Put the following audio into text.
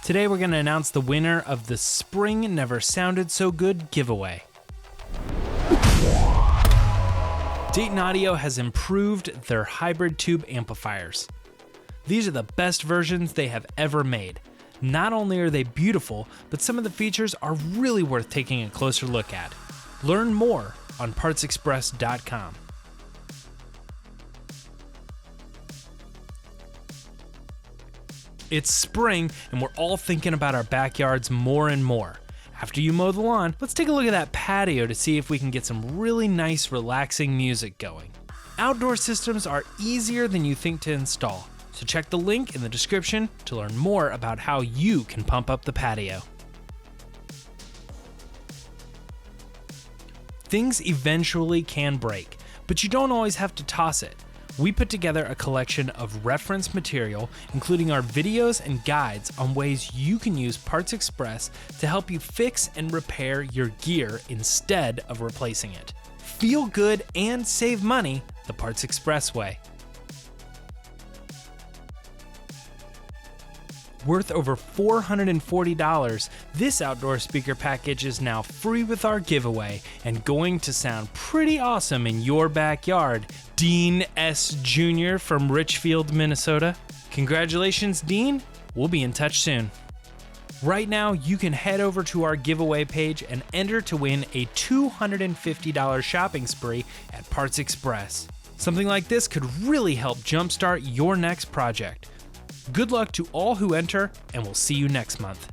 Today we're going to announce the winner of the Spring Never Sounded So Good giveaway. Dayton Audio has improved their hybrid tube amplifiers. These are the best versions they have ever made. Not only are they beautiful, but some of the features are really worth taking a closer look at. Learn more on partsexpress.com. It's spring, and we're all thinking about our backyards more and more. After you mow the lawn, let's take a look at that patio to see if we can get some really nice, relaxing music going. Outdoor systems are easier than you think to install, so check the link in the description to learn more about how you can pump up the patio. Things eventually can break, but you don't always have to toss it. We put together a collection of reference material, including our videos and guides on ways you can use Parts Express to help you fix and repair your gear instead of replacing it. Feel good and save money the Parts Express way. Worth over $440, this outdoor speaker package is now free with our giveaway and going to sound pretty awesome in your backyard. Dean S. Jr. from Richfield, Minnesota. Congratulations, Dean. We'll be in touch soon. Right now, you can head over to our giveaway page and enter to win a $250 shopping spree at Parts Express. Something like this could really help jumpstart your next project. Good luck to all who enter, and we'll see you next month.